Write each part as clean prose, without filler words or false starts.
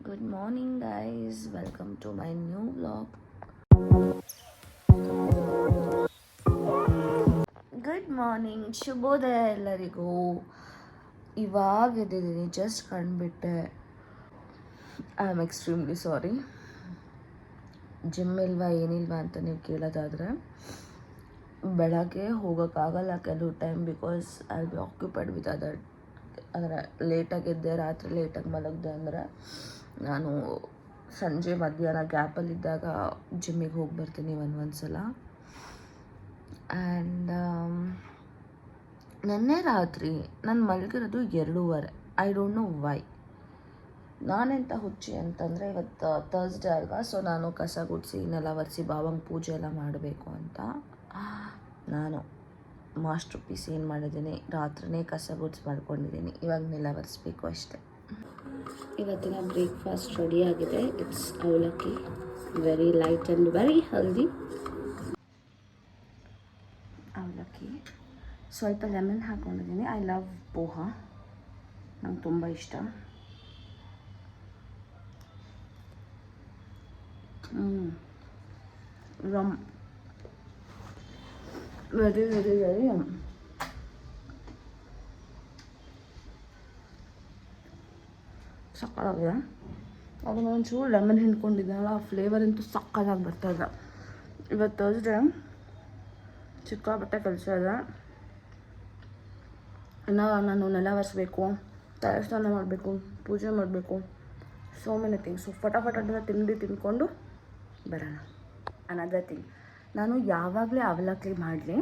Good morning, guys. Welcome to my new vlog. Good morning, ಶುಭೋದಯ ಎಲ್ಲರಿಗೂ. ಇವಾಗ ಎದ್ದಿದ್ದೀನಿ, ಜಸ್ಟ್ ಕಂಡುಬಿಟ್ಟೆ. I am extremely sorry. Gym ಇಲ್ವಾ ಏನಿಲ್ವಾ ಅಂತ ನೀವು ಕೇಳೋದಾದರೆ, ಬೆಳಗ್ಗೆ ಹೋಗೋಕ್ಕಾಗಲ್ಲ ಕೆಲವು time, because I be occupied with other. ಅಂದರೆ ಲೇಟಾಗಿದ್ದೆ, ರಾತ್ರಿ ಲೇಟಾಗಿ ಮಲಗಿದೆ ಅಂದರೆ ನಾನು ಸಂಜೆ ಮಧ್ಯಾಹ್ನ ಗ್ಯಾಪಲ್ಲಿದ್ದಾಗ ಜಿಮ್ಮಿಗೆ ಹೋಗಿ ಬರ್ತೀನಿ ಒಂದು ಸಲ. ಆ್ಯಂಡ್ ನೆನ್ನೆ ರಾತ್ರಿ ನಾನು ಮಲಗಿರೋದು 2:30. I don't know why. ನಾನೆಂತ ಹುಚ್ಚಿ ಅಂತಂದರೆ, ಇವತ್ತು ಥರ್ಸ್ಡೇ ಅಲ್ವಾ, ಸೊ ನಾನು ಕಸ ಗುಡಿಸಿ ನೆಲ ಒರೆಸಿ ಬಾವಂಗೆ ಪೂಜೆ ಎಲ್ಲ ಮಾಡಬೇಕು ಅಂತ ನಾನು ಮಾಸ್ಟರ್ ಪೀಸ್ ಏನು ಮಾಡಿದ್ದೀನಿ, ರಾತ್ರಿನೇ ಕಸ ಗುಡಿಸಿ ಮಾಡ್ಕೊಂಡಿದ್ದೀನಿ. ಇವಾಗ ನೆಲ ಒರೆಸ್ಬೇಕು ಅಷ್ಟೆ. ಇವತ್ತಿನ ಬ್ರೇಕ್ಫಾಸ್ಟ್ ರೆಡಿ ಆಗಿದೆ. ಇಟ್ಸ್ ಅವಲಕ್ಕಿ, very light and very healthy ಅವಲಕ್ಕಿ. ಸ್ವಲ್ಪ ಲೆಮನ್ ಹಾಕ್ಕೊಂಡಿದ್ದೀನಿ. ಐ ಲವ್ ಪೋಹಾ, ನಂಗೆ ತುಂಬ ಇಷ್ಟ. ರಮ್ ವೆರಿ ವೆರಿ ವೆರಿ ಸಕ್ಕತ್ತಾಗಿದೆ. ಅದನ್ನು ಒಂಚೂರು ಲೆಮನ್ ಹಿಂಡ್ಕೊಂಡಿದ್ದಾಳ, ಆ ಫ್ಲೇವರ್ ಅಂತೂ ಸಕ್ಕತ್ತಾಗಿ ಬರ್ತಾಯಿದೆ. ಇವತ್ತು ಥರ್ಸ್ಡೇ, ಸಿಕ್ಕಾಪಟ್ಟೆ ಕೆಲಸ ಇದೆ. ಇನ್ನು ನಾನು ನೆಲ ಒರೆಸ್ಬೇಕು, ತಲೆ ಸ್ನಾನ ಮಾಡಬೇಕು, ಪೂಜೆ ಮಾಡಬೇಕು, ಸೋ ಮೆನಿ ಥಿಂಗ್ಸ್. ಫಟಾಫಟ ತಿಂಡಿ ತಿಂದ್ಕೊಂಡು ಬರೋಣ. ಅನದರ್ ಥಿಂಗ್, ನಾನು ಯಾವಾಗಲೇ ಅವಲಕ್ಕಿ ಮಾಡಲಿ,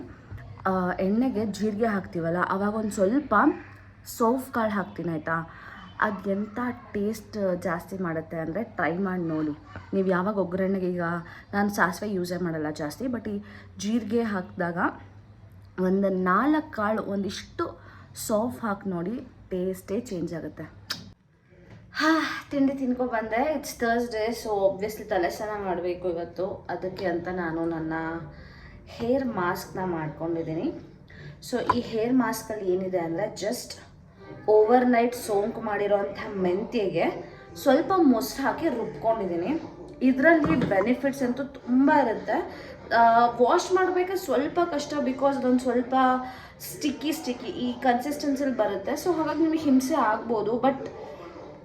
ಎಣ್ಣೆಗೆ ಜೀರಿಗೆ ಹಾಕ್ತೀವಲ್ಲ, ಆವಾಗ ಒಂದು ಸ್ವಲ್ಪ ಸೌಫ್ ಕಾಳು ಹಾಕ್ತೀನಿ, ಆಯಿತಾ? ಅದು ಎಂಥ ಟೇಸ್ಟ್ ಜಾಸ್ತಿ ಮಾಡುತ್ತೆ ಅಂದರೆ ಟ್ರೈ ಮಾಡಿ ನೋಡಿ. ನೀವು ಯಾವಾಗ ಒಗ್ಗರಣೆಗೆ, ಈಗ ನಾನು ಸಾಸಿವೆ ಯೂಸೇ ಮಾಡಲ್ಲ ಜಾಸ್ತಿ, ಬಟ್ ಈ ಜೀರಿಗೆ ಹಾಕಿದಾಗ ಒಂದು 4 ಕಾಳು ಒಂದಿಷ್ಟು ಸೌಫ್ ಹಾಕಿ ನೋಡಿ, ಟೇಸ್ಟೇ ಚೇಂಜ್ ಆಗುತ್ತೆ. ತಿಂಡಿ ತಿನ್ಕೊಬಂದೆ. ಇಟ್ಸ್ ಥರ್ಸ್ಡೇ, ಸೊ ಒಬ್ವಿಯಸ್ಲಿ ತಲೆ ಸ್ನಾನ ಮಾಡಬೇಕು ಇವತ್ತು. ಅದಕ್ಕೆ ಅಂತ ನಾನು ನನ್ನ ಹೇರ್ ಮಾಸ್ಕ್ನ ಮಾಡ್ಕೊಂಡಿದ್ದೀನಿ. ಸೊ ಈ ಹೇರ್ ಮಾಸ್ಕಲ್ಲಿ ಏನಿದೆ ಅಂದರೆ, ಜಸ್ಟ್ ಓವರ್ ನೈಟ್ ಸೋಂಕು ಮಾಡಿರೋಂಥ ಮೆಂತ್ಯೆಗೆ ಸ್ವಲ್ಪ ಮೊಸರು ಹಾಕಿ ರುಬ್ಕೊಂಡಿದ್ದೀನಿ. ಇದರಲ್ಲಿ ಬೆನಿಫಿಟ್ಸ್ ಅಂತೂ ತುಂಬ ಇರುತ್ತೆ. ವಾಶ್ ಮಾಡಬೇಕಾದ್ರೆ ಸ್ವಲ್ಪ ಕಷ್ಟ, ಬಿಕಾಸ್ ಅದೊಂದು ಸ್ವಲ್ಪ ಸ್ಟಿಕ್ಕಿ ಈ ಕನ್ಸಿಸ್ಟೆನ್ಸಿಲಿ ಬರುತ್ತೆ. ಸೊ ಹಾಗಾಗಿ ನಿಮಗೆ ಹಿಂಸೆ ಆಗ್ಬೋದು, but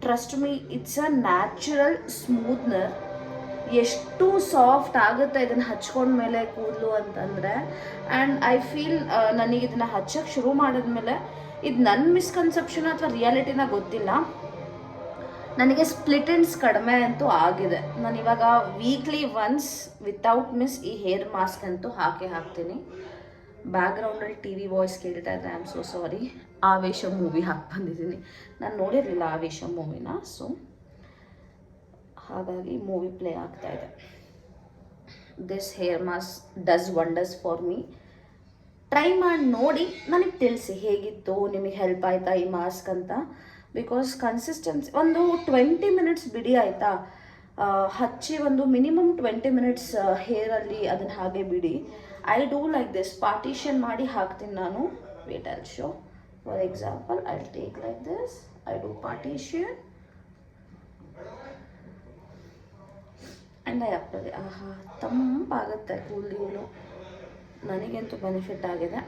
trust me, it's a natural smoothener. ಎಷ್ಟು ಸಾಫ್ಟ್ ಆಗುತ್ತೆ ಇದನ್ನು ಹಚ್ಕೊಂಡ್ಮೇಲೆ ಕೂದಲು ಅಂತಂದರೆ. ಆ್ಯಂಡ್ ಐ ಫೀಲ್ ನನಗೆ ಇದನ್ನು ಹಚ್ಚೋಕ್ಕೆ ಶುರು ಮಾಡಿದ್ಮೇಲೆ, ಇದು ನನ್ನ ಮಿಸ್ಕನ್ಸೆಪ್ಷನ್ ಅಥವಾ ರಿಯಾಲಿಟಿನ ಗೊತ್ತಿಲ್ಲ, ನನಗೆ ಸ್ಪ್ಲಿಟ್ ಎಂಡ್ಸ್ ಕಡಿಮೆ ಅಂತೂ ಆಗಿದೆ. ನಾನು ಇವಾಗ ವೀಕ್ಲಿ ಒನ್ಸ್ ವಿತೌಟ್ ಮಿಸ್ ಈ ಹೇರ್ ಮಾಸ್ಕ್ ಅಂತೂ ಹಾಕ್ತೀನಿ. ಬ್ಯಾಕ್ಗ್ರೌಂಡಲ್ಲಿ TV ವಾಯ್ಸ್ ಕೇಳ್ತಾ ಇದ್ದರೆ ಐ ಆಮ್ ಸೋ ಸಾರಿ. ಆವೇಶ ಮೂವಿ ಹಾಕಿ ಬಂದಿದ್ದೀನಿ. ನಾನು ನೋಡಿರಲಿಲ್ಲ ಆವೇಶ ಮೂವಿನ, ಸೊ ಹಾಗಾಗಿ ಮೂವಿ ಪ್ಲೇ ಆಗ್ತಾಯಿದೆ. This hair mask does wonders for me. Try ಮಾಡಿ ನೋಡಿ, ನನಗೆ ತಿಳಿಸಿ ಹೇಗಿತ್ತು, ನಿಮಗೆ ಹೆಲ್ಪ್ ಆಯಿತಾ ಈ ಮಾಸ್ಕ್ ಅಂತ. ಬಿಕಾಸ್ ಕನ್ಸಿಸ್ಟೆನ್ಸಿ ಒಂದು 20 ಮಿನಿಟ್ಸ್ ಬಿಡಿ, ಆಯಿತಾ? ಹಚ್ಚಿ ಒಂದು ಮಿನಿಮಮ್ 20 ಮಿನಿಟ್ಸ್ ಹೇರಲ್ಲಿ ಅದನ್ನು ಹಾಗೆ ಬಿಡಿ. I do like this, partition ಮಾಡಿ ಹಾಕ್ತೀನಿ ನಾನು. Wait, I show. For example, I take like this, I do partition and I apply. ತಂಪಾಗುತ್ತೆ ಕೂದಲು. ನನಗಂತೂ ಬೆನಿಫಿಟ್ ಆಗಿದೆ.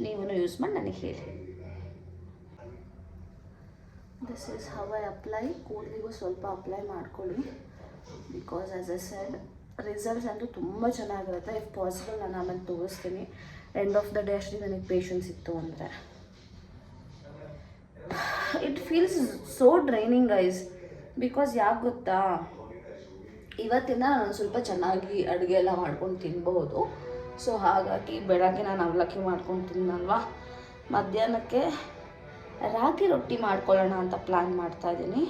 ನೀವು ಯೂಸ್ ಮಾಡಿ ನನಗೆ ಹೇಳಿ. This is how I apply. ಕೂದಲಿಗೂ ಸ್ವಲ್ಪ ಅಪ್ಲೈ ಮಾಡ್ಕೊಳ್ಳಿ, because as I said, results ಅಂತೂ ತುಂಬ ಚೆನ್ನಾಗಿರುತ್ತೆ. ಇಫ್ ಪಾಸಿಬಲ್ ನಾನು ಆಮೇಲೆ ತೋರಿಸ್ತೀನಿ. ಎಂಡ್ ಆಫ್ ದ ಡೇ ಅಷ್ಟೇ ನನಗೆ ಪೇಷನ್ಸ್ ಇತ್ತು ಅಂದರೆ. It feels so draining guys, because ಯಾಕೆ ಗೊತ್ತಾ, ಇವತ್ತಿಂದ ನಾನು ಸ್ವಲ್ಪ ಚೆನ್ನಾಗಿ ಅಡುಗೆ ಎಲ್ಲ ಮಾಡ್ಕೊಂಡು ತಿನ್ಬೋದು. ಸೊ ಹಾಗಾಗಿ ಬೆಳಗ್ಗೆ ನಾನು ಅವಲಕ್ಕಿ ಮಾಡ್ಕೊಂಡು ತಿನ್ನಲ್ವಾ, ಮಧ್ಯಾಹ್ನಕ್ಕೆ ರಾಗಿ ರೊಟ್ಟಿ ಮಾಡ್ಕೊಳ್ಳೋಣ ಅಂತ ಪ್ಲ್ಯಾನ್ ಮಾಡ್ತಾಯಿದ್ದೀನಿ.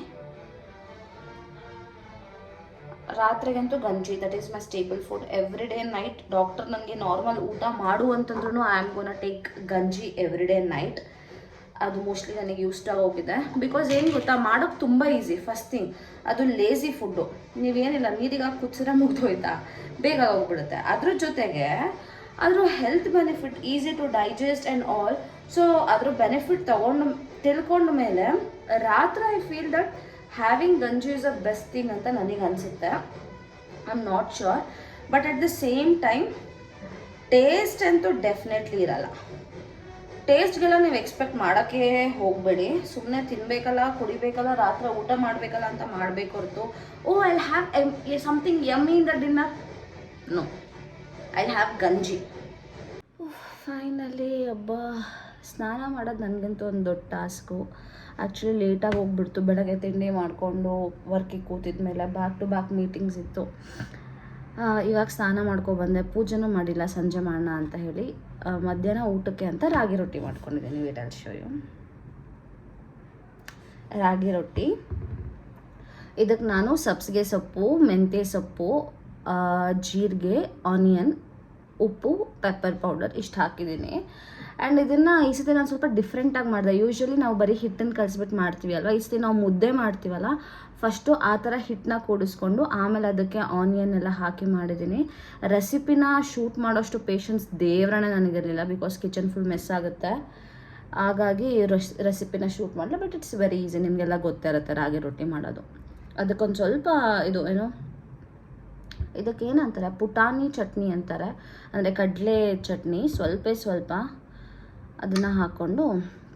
ರಾತ್ರಿಗಂತೂ ಗಂಜಿ, that is my stable food every day night. Doctor ನನಗೆ ನಾರ್ಮಲ್ ಊಟ ಮಾಡು ಅಂತಂದ್ರೂ I am gonna take ganji every day night. ಅದು ಮೋಸ್ಟ್ಲಿ ನನಗೆ ಯೂಸ್ಡ್ ಆಗೋಗಿದೆ. ಬಿಕಾಸ್ ಏನು ಗೊತ್ತಾ, ಮಾಡೋಕ್ಕೆ ತುಂಬ ಈಸಿ. ಫಸ್ಟ್ ಥಿಂಗ್, ಅದು ಲೇಸಿ ಫುಡ್ಡು. ನೀವೇನಿಲ್ಲ, ನೀರಿಗೆ ಹಾಕಿ ಕುದಿಸಿದ್ರೆ ಮುಗ್ದೋಯ್ತಾ, ಬೇಗ ಹೋಗ್ಬಿಡುತ್ತೆ. ಅದ್ರ ಜೊತೆಗೆ ಅದ್ರ health benefit, easy to digest and all. So ಅದ್ರ ಬೆನಿಫಿಟ್ ತಿಳ್ಕೊಂಡ ಮೇಲೆ ರಾತ್ರಿ ಐ ಫೀಲ್ ದಟ್ ಹ್ಯಾವಿಂಗ್ ಗಂಜಿ ಇಸ್ ಅ ಬೆಸ್ಟ್ ಥಿಂಗ್ ಅಂತ ನನಗೆ ಅನಿಸುತ್ತೆ. I am not sure, but at the same time taste ಅಂತೂ ಡೆಫಿನೆಟ್ಲಿ ಇರಲ್ಲ. ಟೇಸ್ಟ್ಗೆಲ್ಲ ನೀವು ಎಕ್ಸ್ಪೆಕ್ಟ್ ಮಾಡೋಕ್ಕೆ ಹೋಗಬೇಡಿ. ಸುಮ್ಮನೆ ತಿನ್ನಬೇಕಲ್ಲ, ಕುಡಿಬೇಕಲ್ಲ, ರಾತ್ರಿ ಊಟ ಮಾಡಬೇಕಲ್ಲ ಅಂತ ಮಾಡಬೇಕು ಹೊರತು I have something yummy in the dinner, no, I have ganji. Finally ಸ್ನಾನ ಮಾಡೋದು ನನಗಂತೂ ಒಂದು ದೊಡ್ಡ ಟಾಸ್ಕು. ಆ್ಯಕ್ಚುಲಿ ಲೇಟಾಗಿ ಹೋಗ್ಬಿಡ್ತು. ಬೆಳಗ್ಗೆ ತಿಂಡಿ ಮಾಡಿಕೊಂಡು ವರ್ಕಿಗೆ ಕೂತಿದ್ಮೇಲೆ ಬ್ಯಾಕ್ ಟು ಬ್ಯಾಕ್ ಮೀಟಿಂಗ್ಸ್ ಇತ್ತು. ಇವಾಗ ಸ್ನಾನ ಮಾಡ್ಕೊಬಂದೆ. ಪೂಜೆನೂ ಮಾಡಿಲ್ಲ, ಸಂಜೆ ಮಾಡೋಣ ಅಂತ ಹೇಳಿ. ಮಧ್ಯಾಹ್ನ ಊಟಕ್ಕೆ ಅಂತ ರಾಗಿ ರೊಟ್ಟಿ ಮಾಡ್ಕೊಂಡಿದ್ದೀನಿ. Wait I'll show you. ರಾಗಿ ರೊಟ್ಟಿ, ಇದಕ್ಕೆ ನಾನು ಸಬ್ಸಿಗೆ ಸೊಪ್ಪು, ಮೆಂತ್ಯ ಸೊಪ್ಪು, ಜೀರಿಗೆ, ಆನಿಯನ್, ಉಪ್ಪು, ಪೆಪ್ಪರ್ ಪೌಡರ್ ಇಷ್ಟು ಹಾಕಿದ್ದೀನಿ. ಆ್ಯಂಡ್ ಇದನ್ನು ಈ ಸತಿ ನಾನು ಸ್ವಲ್ಪ ಡಿಫ್ರೆಂಟಾಗಿ ಮಾಡಿದೆ. ಯೂಶ್ವಲಿ ನಾವು ಬರೀ ಹಿಟ್ಟನ್ನು ಕಲಿಸ್ಬಿಟ್ಟು ಮಾಡ್ತೀವಿ ಅಲ್ವಾ, ಈ ಸತಿ ನಾವು ಮುದ್ದೆ ಮಾಡ್ತೀವಲ್ಲ, ಫಸ್ಟು ಆ ಥರ ಹಿಟ್ಟನ್ನ ಕೂಡಿಸ್ಕೊಂಡು ಆಮೇಲೆ ಅದಕ್ಕೆ ಆನಿಯನ್ ಎಲ್ಲ ಹಾಕಿ ಮಾಡಿದ್ದೀನಿ. ರೆಸಿಪಿನ ಶೂಟ್ ಮಾಡೋಷ್ಟು ಪೇಷನ್ಸ್ ದೇವರೇ ನನಗಿರಲಿಲ್ಲ, ಬಿಕಾಸ್ ಕಿಚನ್ ಫುಲ್ ಮೆಸ್ ಆಗುತ್ತೆ. ಹಾಗಾಗಿ ರೆಸಿಪಿನ ಶೂಟ್ ಮಾಡಲ್ಲ. ಬಟ್ ಇಟ್ಸ್ ವೆರಿ ಈಸಿ, ನಿಮಗೆಲ್ಲ ಗೊತ್ತಿರುತ್ತೆ ರಾಗಿ ರೊಟ್ಟಿ ಮಾಡೋದು. ಅದಕ್ಕೊಂದು ಸ್ವಲ್ಪ ಇದು ಏನೋ ಇದಕ್ಕೇನಂತಾರೆ, ಪುಟಾಣಿ ಚಟ್ನಿ ಅಂತಾರೆ, ಅಂದರೆ ಕಡಲೆ ಚಟ್ನಿ, ಸ್ವಲ್ಪ ಅದನ್ನು ಹಾಕ್ಕೊಂಡು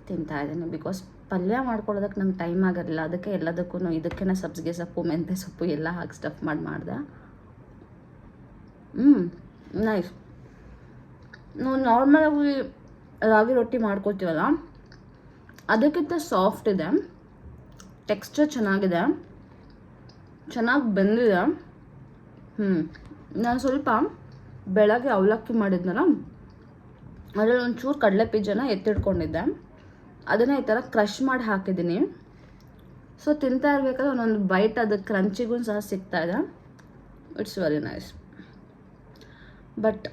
ತಿಂತಾಯಿದ್ದೀನಿ. ಬಿಕಾಸ್ ಪಲ್ಯ ಮಾಡ್ಕೊಳ್ಳೋದಕ್ಕೆ ನಂಗೆ ಟೈಮ್ ಆಗಿರಲಿಲ್ಲ. ಅದಕ್ಕೆ ಎಲ್ಲದಕ್ಕೂ ಇದಕ್ಕೇ ಸಬ್ಸಿಗೆ ಸೊಪ್ಪು, ಮೆಂತ್ಯ ಸೊಪ್ಪು ಎಲ್ಲ ಹಾಕಿ ಸ್ಟಫ್ ಮಾಡಿದೆ. ನೈಸ್. ನಾವು ನಾರ್ಮಲಾಗಿ ರಾಗಿ ರೊಟ್ಟಿ ಮಾಡ್ಕೊತೀವಲ್ಲ, ಅದಕ್ಕಿಂತ ಸಾಫ್ಟ್ ಇದೆ, ಟೆಕ್ಸ್ಚರ್ ಚೆನ್ನಾಗಿದೆ, ಚೆನ್ನಾಗಿ ಬೆಂದಿದೆ. ನಾನು ಸ್ವಲ್ಪ ಬೆಳಗ್ಗೆ ಅವಲಕ್ಕಿ ಮಾಡಿದ್ನಲ್ಲ, ಅದರಲ್ಲಿ ಒಂಚೂರು ಕಡಲೆ ಬೀಜನ ಎತ್ತಿಟ್ಕೊಂಡಿದ್ದೆ, ಅದನ್ನು ಈ ಥರ ಕ್ರಷ್ ಮಾಡಿ ಹಾಕಿದ್ದೀನಿ. ಸೊ ತಿಂತಾ ಇರಬೇಕಾದ್ರೆ ಒಂದೊಂದು ಬೈಟ್ ಅದಕ್ಕೆ ಕ್ರಂಚಿಗೂ ಸಹ ಸಿಗ್ತಾಯಿದೆ. It's very nice. ಬಟ್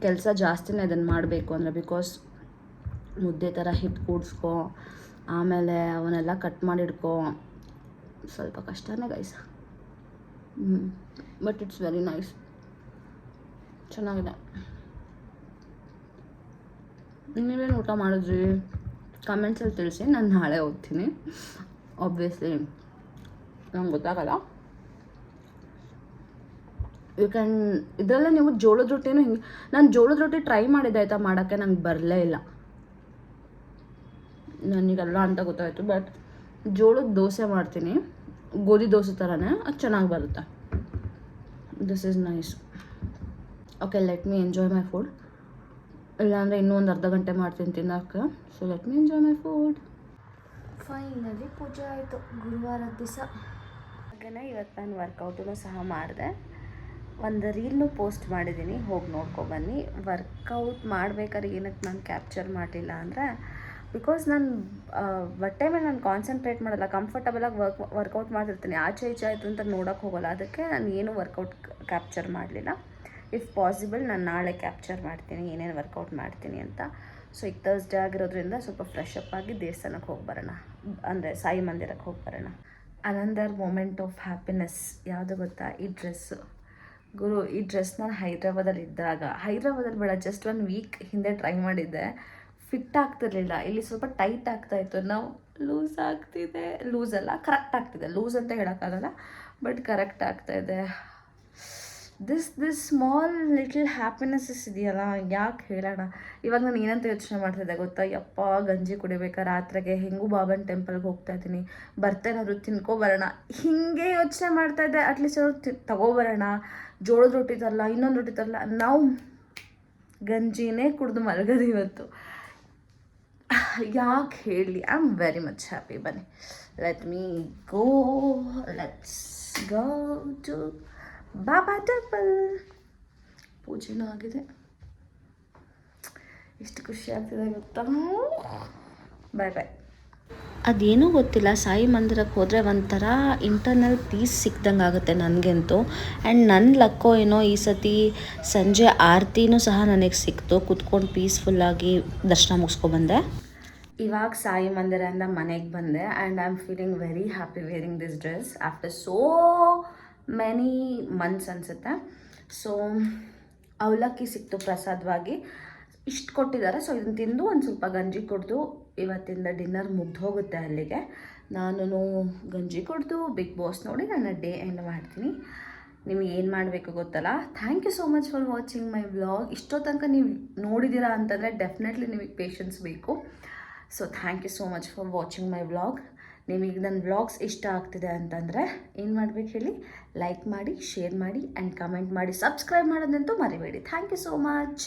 ಕೆಲಸ ಜಾಸ್ತಿನೇ ಇದನ್ನು ಮಾಡಬೇಕು ಅಂದರೆ, ಬಿಕಾಸ್ ಮುದ್ದೆ ಥರ ಹಿಟ್ಟು ಕೂಡಿಸ್ಕೊ, ಆಮೇಲೆ ಅವನ್ನೆಲ್ಲ ಕಟ್ ಮಾಡಿಡ್ಕೊ, ಸ್ವಲ್ಪ ಕಷ್ಟನೇ guys. But it's very nice, ಚೆನ್ನಾಗಿದೆ. ನೀವೇನು ಊಟ ಮಾಡಿದ್ರಿ ಕಮೆಂಟ್ಸಲ್ಲಿ ತಿಳಿಸಿ, ನಾನು ನಾಳೆ ಓದ್ತೀನಿ. ಆಬ್ವಿಯಸ್ಲಿ ನಂಗೆ ಗೊತ್ತಾಗಲ್ಲ. ಯು ಕ್ಯಾನ್ ಇದರಲ್ಲೇ ನೀವು ಜೋಳದ ರೊಟ್ಟಿನೂ ಹಿಂಗೆ, ನಾನು ಜೋಳದ ರೊಟ್ಟಿ ಟ್ರೈ ಮಾಡಿದ್ದೆ ಆಯಿತಾ ಮಾಡೋಕ್ಕೆ, ನಂಗೆ ಬರಲೇ ಇಲ್ಲ. ನನಗೆಲ್ಲ ಅಂತ ಗೊತ್ತಾಯಿತು. ಬಟ್ ಜೋಳದ ದೋಸೆ ಮಾಡ್ತೀನಿ, ಗೋಧಿ ದೋಸೆ ಥರನೇ, ಅದು ಚೆನ್ನಾಗಿ ಬರುತ್ತೆ. This is nice. Okay, let me enjoy my food. ಇಲ್ಲಾಂದರೆ ಇನ್ನೂ ಒಂದು ಅರ್ಧ ಗಂಟೆ ಮಾಡ್ತೀನಿ ತಿನ್ನೋಕ್ಕೆ. So let me enjoy my food. Finally ಪೂಜೆ ಆಯಿತು ಗುರುವಾರದ ದಿವಸ. ಹಾಗೆಯೇ ಇವತ್ತು ನಾನು ವರ್ಕೌಟೂ ಸಹ ಮಾಡಿದೆ. ಒಂದು ರೀಲ್ನು ಪೋಸ್ಟ್ ಮಾಡಿದ್ದೀನಿ, ಹೋಗಿ ನೋಡ್ಕೊಬನ್ನಿ. ವರ್ಕೌಟ್ ಮಾಡ್ಬೇಕಾದ್ರೆ ಏನಕ್ಕೆ ನಾನು ಕ್ಯಾಪ್ಚರ್ ಮಾಡಲಿಲ್ಲ ಅಂದರೆ, ಬಿಕಾಸ್ ನಾನು ಬಟ್ಟೆ ಮೇಲೆ ನಾನು ಕಾನ್ಸಂಟ್ರೇಟ್ ಮಾಡಲ್ಲ, ಕಂಫರ್ಟಬಲಾಗಿ ವರ್ಕೌಟ್ ಮಾಡಿರ್ತೀನಿ. ಆಚೆ ಈಚೆ ಆಯಿತು ಅಂತ ನೋಡೋಕ್ಕೆ ಹೋಗೋಲ್ಲ. ಅದಕ್ಕೆ ನಾನು ಏನೂ ವರ್ಕೌಟ್ ಕ್ಯಾಪ್ಚರ್ ಮಾಡಲಿಲ್ಲ. ಇಫ್ ಪಾಸಿಬಲ್ ನಾನು ನಾಳೆ ಕ್ಯಾಪ್ಚರ್ ಮಾಡ್ತೀನಿ ಏನೇನು ವರ್ಕೌಟ್ ಮಾಡ್ತೀನಿ ಅಂತ. ಸೊ ಈಗ ಥರ್ಸ್ಡೇ ಆಗಿರೋದ್ರಿಂದ ಸ್ವಲ್ಪ ಫ್ರೆಶ್ ಅಪ್ ಆಗಿ ದೇವಸ್ಥಾನಕ್ಕೆ ಹೋಗಿ ಬರೋಣ, ಅಂದರೆ ಸಾಯಿ ಮಂದಿರಕ್ಕೆ ಹೋಗಿ ಬರೋಣ. ಅನದರ್ ಮೂಮೆಂಟ್ ಆಫ್ ಹ್ಯಾಪಿನೆಸ್ ಯಾವುದು ಗೊತ್ತಾ? ಈ ಡ್ರೆಸ್ಸು. ಗುರು, ಈ ಡ್ರೆಸ್ ನಾನು ಹೈದ್ರಾಬಾದಲ್ಲಿ ಬೇಡ, ಜಸ್ಟ್ 1 ವೀಕ್ ಹಿಂದೆ ಟ್ರೈ ಮಾಡಿದ್ದೆ. ಫಿಟ್ ಆಗ್ತಿರ್ಲಿಲ್ಲ. ಇಲ್ಲಿ ಸ್ವಲ್ಪ ಟೈಟ್ ಆಗ್ತಾಯಿತ್ತು, ನಾವು ಲೂಸ್ ಆಗ್ತಿದೆ, ಲೂಸ್ ಅಲ್ಲ ಕರೆಕ್ಟ್ ಆಗ್ತಿದೆ. ಲೂಸ್ ಅಂತ ಹೇಳೋಕ್ಕಾಗಲ್ಲ, ಬಟ್ ಕರೆಕ್ಟ್ ಆಗ್ತಾಯಿದೆ. ದಿಸ್ ಸ್ಮಾಲ್ ಲಿಟಲ್ ಹ್ಯಾಪಿನೆಸ್ಸಸ್ ಇದೆಯಲ್ಲ, ಯಾಕೆ ಹೇಳೋಣ. ಇವಾಗ ನಾನು ಏನಂತ ಯೋಚನೆ ಮಾಡ್ತಿದ್ದೆ ಗೊತ್ತಾ? ಯಪ್ಪ, ಗಂಜಿ ಕುಡಿಬೇಕಾ ರಾತ್ರಿಗೆ, ಹೆಂಗೂ ಬಾಬನ್ ಟೆಂಪಲ್ಗೆ ಹೋಗ್ತಾಯಿದ್ದೀನಿ, ಬರ್ತೇನಾದ್ರು ತಿನ್ಕೊಬರೋಣ, ಹೀಗೆ ಯೋಚನೆ ಮಾಡ್ತಾಯಿದ್ದೆ. ಅಟ್ಲೀಸ್ಟ್ ಅವರು ತಗೋಬರೋಣ, ಜೋಳದ ರೊಟ್ಟಿ ತರಲ್ಲ, ಇನ್ನೊಂದು ರೊಟ್ಟಿ ತರಲ್ಲ, ನಾವು ಗಂಜಿನೇ ಕುಡಿದು ಮಲಗೋದು ಇವತ್ತು. ಯಾಕೆ ಹೇಳಿ, I am very much happy. ಬನ್ನಿ, let's go to Baba temple. ಪೂಜೆನೂ ಆಗಿದೆ. ಎಷ್ಟು ಖುಷಿ ಆಗ್ತಿದೆ ಗೊತ್ತಾ? ಬಾಯ್. ಅದೇನೂ ಗೊತ್ತಿಲ್ಲ, ಸಾಯಿ ಮಂದಿರಕ್ಕೆ ಹೋದರೆ ಒಂಥರ ಇಂಟರ್ನಲ್ ಪೀಸ್ ಸಿಕ್ದಂಗೆ ಆಗುತ್ತೆ ನನಗಂತೂ. ಆ್ಯಂಡ್ ನನ್ನ ಲಕ್ಕೋ ಏನೋ ಈ ಸತಿ ಸಂಜೆ ಆರತಿನೂ ಸಹ ನನಗೆ ಸಿಕ್ತು. ಕುತ್ಕೊಂಡು ಪೀಸ್ಫುಲ್ಲಾಗಿ ದರ್ಶನ ಮುಗಿಸ್ಕೊಬಂದೆ. ಇವಾಗ ಸಾಯಿ ಮಂದಿರದಿಂದ ಮನೆಗೆ ಬಂದೆ. And I am feeling very happy varying this dress after so many months ಅನಿಸುತ್ತೆ. ಸೊ ಅವಲಕ್ಕಿ ಸಿಕ್ತು ಪ್ರಸಾದವಾಗಿ, ಇಷ್ಟು ಕೊಟ್ಟಿದ್ದಾರೆ. ಸೊ ಇದನ್ನು ತಿಂದು ಒಂದು ಸ್ವಲ್ಪ ಗಂಜಿ ಕುಡಿದು ಇವತ್ತಿಂದ ಡಿನ್ನರ್ ಮುಗ್ದು ಹೋಗುತ್ತೆ ಅಲ್ಲಿಗೆ. ನಾನು ಗಂಜಿ ಕುಡಿದು ಬಿಗ್ ಬಾಸ್ ನೋಡಿ ನನ್ನ ಡೇ ಎಂಡ್ ಮಾಡ್ತೀನಿ. ನಿಮಗೆ ಏನು ಮಾಡಬೇಕು ಗೊತ್ತಲ್ಲ. Thank you so much for watching my vlog. ಇಷ್ಟೋ ತನಕ ನೀವು ನೋಡಿದ್ದೀರಾ ಅಂತಂದರೆ ಡೆಫಿನೆಟ್ಲಿ ನಿಮಗೆ ಪೇಷನ್ಸ್ ಬೇಕು. So thank you so much for watching my vlog. ನಿಮಗೆ ನನ್ನ ವ್ಲಾಗ್ಸ್ ಇಷ್ಟ ಆಗ್ತಿದೆ ಅಂತಂದರೆ ಏನು ಮಾಡಬೇಕು ಹೇಳಿ, ಲೈಕ್ ಮಾಡಿ, ಶೇರ್ ಮಾಡಿ ಆ್ಯಂಡ್ ಕಮೆಂಟ್ ಮಾಡಿ, ಸಬ್ಸ್ಕ್ರೈಬ್ ಮಾಡೋದಂತೂ ಮರಿಬೇಡಿ. Thank you so much.